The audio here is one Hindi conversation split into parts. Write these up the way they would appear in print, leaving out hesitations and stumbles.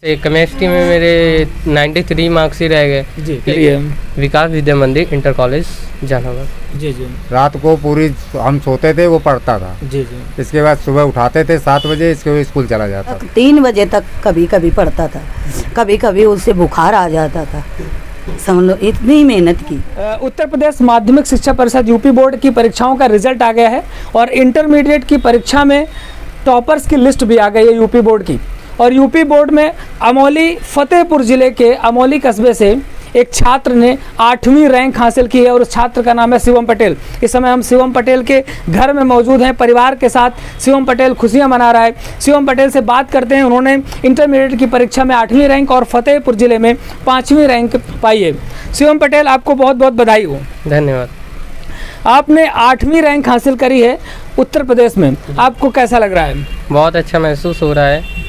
केमिस्ट्री में मेरे 93 मार्क्स ही रह गए जी। लेकिन विकास विद्या मंदिर इंटर कॉलेज जहानाबाद। जी जी रात को पूरी हम सोते थे, वो पढ़ता था। जी जी इसके बाद सुबह उठाते थे 7 बजे, इसके बाद स्कूल चला जाता था। 3 बजे तक कभी कभी पढ़ता था, कभी कभी उससे बुखार आ जाता था। सब लोग इतनी मेहनत की। उत्तर प्रदेश माध्यमिक शिक्षा परिषद यूपी बोर्ड की परीक्षाओं का रिजल्ट आ गया है और इंटरमीडिएट की परीक्षा में टॉपर्स की लिस्ट भी आ गई है यूपी बोर्ड की। और यूपी बोर्ड में अमौली फतेहपुर ज़िले के अमौली कस्बे से एक छात्र ने 8वीं रैंक हासिल की है और उस छात्र का नाम है शिवम पटेल। इस समय हम शिवम पटेल के घर में मौजूद हैं। परिवार के साथ शिवम पटेल खुशियां मना रहा है। शिवम पटेल से बात करते हैं। उन्होंने इंटरमीडिएट की परीक्षा में 8वीं रैंक और फतेहपुर ज़िले में 5वीं रैंक पाई है। शिवम पटेल, आपको बहुत बहुत बधाई हो। धन्यवाद। आपने 8वीं रैंक हासिल करी है उत्तर प्रदेश में, आपको कैसा लग रहा है? बहुत अच्छा महसूस हो रहा है।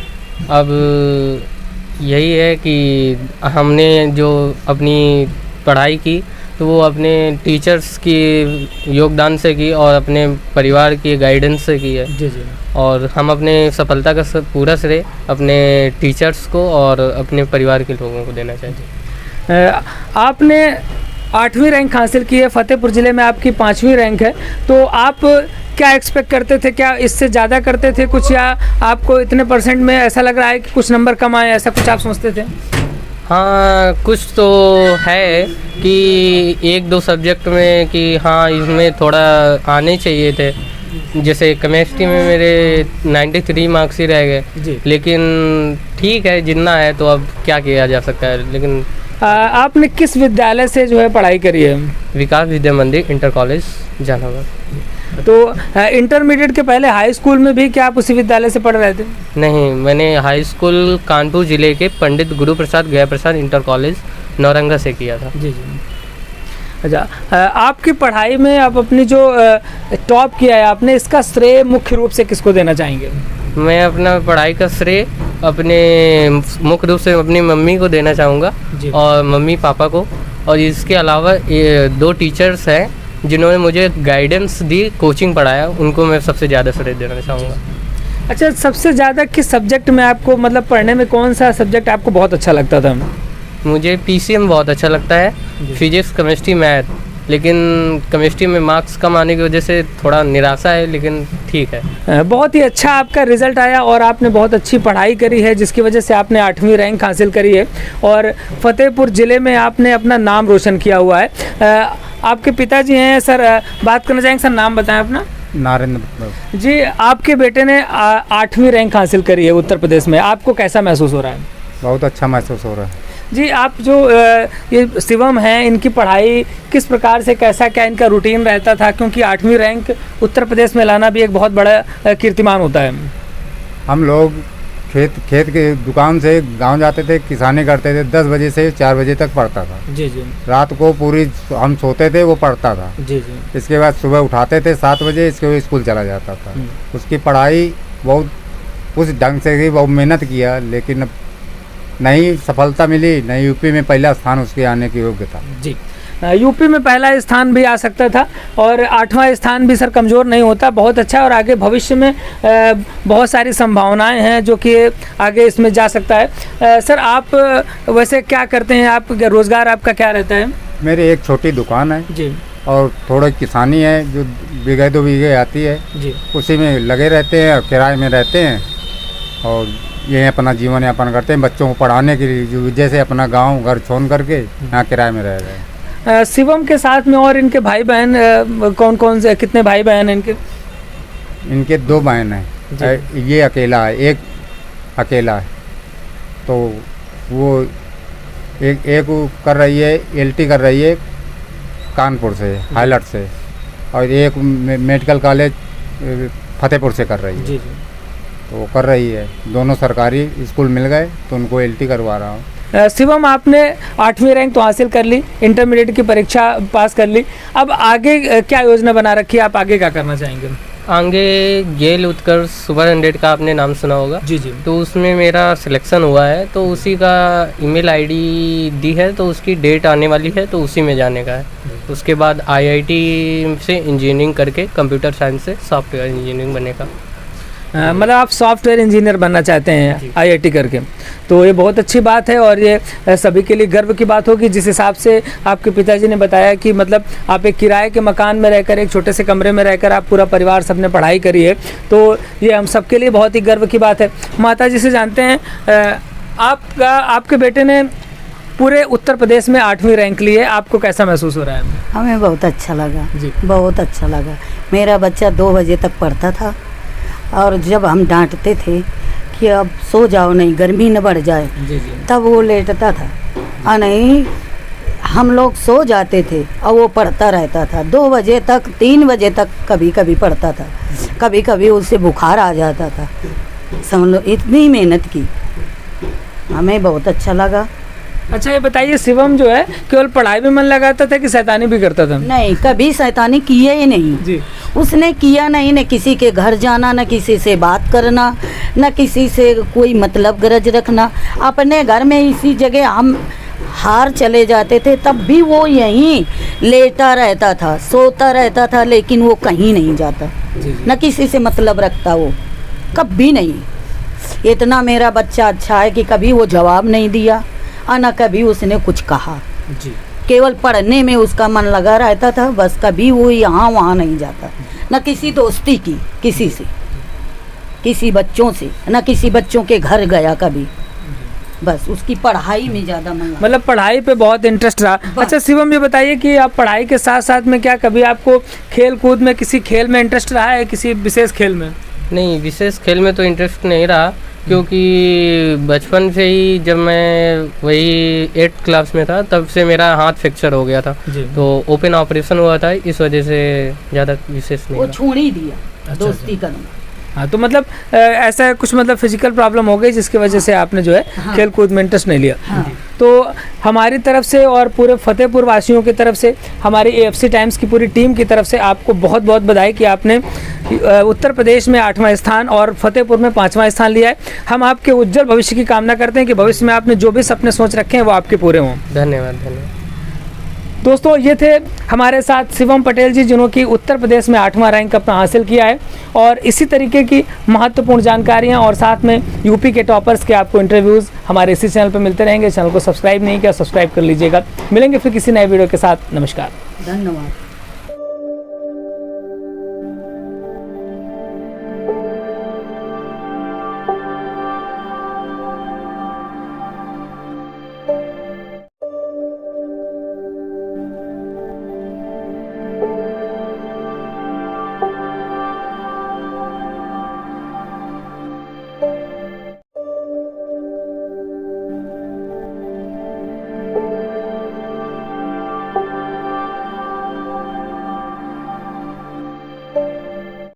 अब यही है कि हमने जो अपनी पढ़ाई की तो वो अपने टीचर्स की योगदान से की और अपने परिवार की गाइडेंस से की है। जी जी। और हम अपने सफलता का पूरा श्रेय अपने टीचर्स को और अपने परिवार के लोगों को देना चाहते हैं। आपने 8वीं रैंक हासिल की है, फतेहपुर ज़िले में आपकी 5वीं रैंक है, तो आप क्या एक्सपेक्ट करते थे? क्या इससे ज़्यादा करते थे कुछ, या आपको इतने परसेंट में ऐसा लग रहा है कि कुछ नंबर कम आए, ऐसा कुछ आप सोचते थे? हाँ, कुछ तो है कि 1-2 सब्जेक्ट में कि हाँ इसमें थोड़ा आने चाहिए थे। जैसे केमिस्ट्री में मेरे 93 मार्क्स ही रह गए। जी। लेकिन ठीक है, जितना है तो अब क्या किया जा सकता है। लेकिन आपने किस विद्यालय से जो है पढ़ाई करी है? विकास विद्या मंदिर इंटर कॉलेज जहानाबाद। तो इंटरमीडिएट के पहले हाई स्कूल में भी क्या आप उसी विद्यालय से पढ़ रहे थे? नहीं, मैंने हाई स्कूल कानपुर ज़िले के पंडित गुरु प्रसाद गया प्रसाद इंटर कॉलेज नौरंगा से किया था। जी जी। अच्छा, आपकी पढ़ाई में आप अपनी जो टॉप किया है आपने, इसका श्रेय मुख्य रूप से किसको देना चाहेंगे? मैं अपना पढ़ाई का श्रेय अपने मुख्य रूप से अपनी मम्मी को देना चाहूँगा और मम्मी पापा को। और इसके अलावा ये 2 टीचर्स हैं जिन्होंने मुझे गाइडेंस दी, कोचिंग पढ़ाया, उनको मैं सबसे ज़्यादा श्रेय देना चाहूँगा। अच्छा, सबसे ज़्यादा किस सब्जेक्ट में आपको, मतलब पढ़ने में कौन सा सब्जेक्ट आपको बहुत अच्छा लगता था? मुझे पीसीएम बहुत अच्छा लगता है, फिजिक्स, केमिस्ट्री, मैथ। लेकिन केमिस्ट्री में मार्क्स कम आने की वजह से थोड़ा निराशा है, लेकिन ठीक है। बहुत ही अच्छा आपका रिज़ल्ट आया और आपने बहुत अच्छी पढ़ाई करी है, जिसकी वजह से आपने 8वीं रैंक हासिल करी है और फतेहपुर ज़िले में आपने अपना नाम रोशन किया हुआ है। आपके पिताजी हैं सर, बात करना चाहेंगे सर, नाम बताएं अपना। नारेंद्र जी। आपके बेटे ने 8वीं रैंक हासिल करी है उत्तर प्रदेश में, आपको कैसा महसूस हो रहा है? बहुत अच्छा महसूस हो रहा है जी। आप जो ये शिवम हैं, इनकी पढ़ाई किस प्रकार से, कैसा क्या इनका रूटीन रहता था? क्योंकि 8वीं रैंक उत्तर प्रदेश में लाना भी एक बहुत बड़ा कीर्तिमान होता है। हम लोग खेत के दुकान से गांव जाते थे, किसानी करते थे। 10 बजे से 4 बजे तक पढ़ता था। जी जी। रात को पूरी हम सोते थे, वो पढ़ता था। जी जी। इसके बाद सुबह उठाते थे 7 बजे, इसके बाद स्कूल चला जाता था। उसकी पढ़ाई बहुत उस ढंग से की, बहुत मेहनत किया, लेकिन अब नहीं सफलता मिली, नहीं यूपी में पहला स्थान उसके आने की योग्य था। जी। यूपी में पहला स्थान भी आ सकता था और 8वां स्थान भी सर कमज़ोर नहीं होता। बहुत अच्छा, और आगे भविष्य में बहुत सारी संभावनाएं हैं जो कि आगे इसमें जा सकता है। सर, आप वैसे क्या करते हैं? आप रोज़गार आपका क्या रहता है? मेरी एक छोटी दुकान है जी। और थोड़ी किसानी है जो 1-2 बीघे आती है। जी। उसी में लगे रहते हैं और किराए में रहते हैं और ये अपना जीवन यापन करते हैं। बच्चों को पढ़ाने के लिए वजह से अपना गांव घर छोड़ करके यहाँ किराए में रह रहे हैं। शिवम के साथ में और इनके भाई बहन कौन कौन से, कितने भाई बहन हैं इनके? इनके 2 बहन हैं, ये अकेला है, एक अकेला है। तो वो एक कर रही है, एलटी कर रही है कानपुर से, हाईलाइट से, और एक मेडिकल कॉलेज फतेहपुर से कर रही है। जी जी। तो वो कर रही है। दोनों सरकारी स्कूल मिल गए तो उनको एलटी करवा रहा हूँ। शिवम, आपने 8वीं रैंक तो हासिल कर ली, इंटरमीडिएट की परीक्षा पास कर ली, अब आगे क्या योजना बना रखी है? आप आगे क्या करना चाहेंगे? आगे गेल उत्कर्ष सुपर 100 का आपने नाम सुना होगा। जी जी। तो उसमें मेरा सिलेक्शन हुआ है, तो उसी का ईमेल आईडी दी है, तो उसकी डेट आने वाली है, तो उसी में जाने का है। उसके बाद आईआईटी से इंजीनियरिंग करके कंप्यूटर साइंस से सॉफ्टवेयर इंजीनियरिंग बनेगा। मतलब आप सॉफ्टवेयर इंजीनियर बनना चाहते हैं आईआईटी करके, तो ये बहुत अच्छी बात है और ये सभी के लिए गर्व की बात होगी। जिस हिसाब से आपके पिताजी ने बताया कि मतलब आप एक किराए के मकान में रहकर, एक छोटे से कमरे में रहकर आप पूरा परिवार सबने पढ़ाई करी है, तो ये हम सबके लिए बहुत ही गर्व की बात है। माता जी से जानते हैं, आपके बेटे ने पूरे उत्तर प्रदेश में 8वीं रैंक ली है, आपको कैसा महसूस हो रहा है? हमें बहुत अच्छा लगा जी। बहुत अच्छा लगा। मेरा बच्चा 2 बजे तक पढ़ता था और जब हम डांटते थे कि अब सो जाओ, नहीं गर्मी न बढ़ जाए, जी जी तब वो लेटता था और नहीं हम लोग सो जाते थे और वो पढ़ता रहता था 2 बजे तक, 3 बजे तक कभी कभी पढ़ता था। कभी कभी उसे बुखार आ जाता था। समझ लो इतनी मेहनत की, हमें बहुत अच्छा लगा। अच्छा ये बताइए, शिवम जो है केवल पढ़ाई में मन लगाता था कि शैतानी भी करता था? नहीं, कभी शैतानी किए ही नहीं जी। उसने किया नहीं, न किसी के घर जाना, न किसी से बात करना, न किसी से कोई मतलब गरज रखना। अपने घर में इसी जगह हम हार चले जाते थे तब भी वो यहीं लेटा रहता था, सोता रहता था, लेकिन वो कहीं नहीं जाता, न किसी से मतलब रखता, वो कभी नहीं। इतना मेरा बच्चा अच्छा है कि कभी वो जवाब नहीं दिया और न कभी उसने कुछ कहा जी। केवल पढ़ने में उसका मन लगा रहता था, बस कभी वो यहाँ वहाँ नहीं जाता, न किसी दोस्ती की किसी से, किसी बच्चों से, न किसी बच्चों के घर गया कभी, बस उसकी पढ़ाई में ज़्यादा मन लगा। मतलब पढ़ाई पे बहुत इंटरेस्ट रहा। अच्छा शिवम ये बताइए कि आप पढ़ाई के साथ साथ में क्या कभी आपको खेल कूद में, किसी खेल में इंटरेस्ट रहा है, किसी विशेष खेल में? नहीं, विशेष खेल में तो इंटरेस्ट नहीं रहा, क्योंकि बचपन से ही जब मैं वही 8th क्लास में था तब से मेरा हाथ फ्रैक्चर हो गया था, तो ओपन ऑपरेशन हुआ था, इस वजह से ज़्यादा विशेष नहीं वो रहा। छोड़ ही दिया दोस्ती करना। हाँ, तो मतलब ऐसा कुछ मतलब फिजिकल प्रॉब्लम हो गई जिसकी वजह से आपने जो है खेल कूद में इंटरेस्ट नहीं लिया। तो हमारी तरफ से और पूरे फतेहपुर वासियों की तरफ से, हमारी AFC टाइम्स की पूरी टीम की तरफ से आपको बहुत बहुत बधाई कि आपने उत्तर प्रदेश में 8वां स्थान और फतेहपुर में 5वां स्थान लिया है। हम आपके उज्जवल भविष्य की कामना करते हैं कि भविष्य में आपने जो भी सपने सोच रखे हैं वो आपके पूरे हों। धन्यवाद धन्यवाद। दोस्तों ये थे हमारे साथ शिवम पटेल जी, जिन्होंने उत्तर प्रदेश में 8वां रैंक अपना हासिल किया है, और इसी तरीके की महत्वपूर्ण जानकारियां और साथ में यूपी के टॉपर्स के आपको इंटरव्यूज़ हमारे इसी चैनल पर मिलते रहेंगे। चैनल को सब्सक्राइब नहीं किया, सब्सक्राइब कर लीजिएगा। मिलेंगे फिर किसी नए वीडियो के साथ। नमस्कार, धन्यवाद।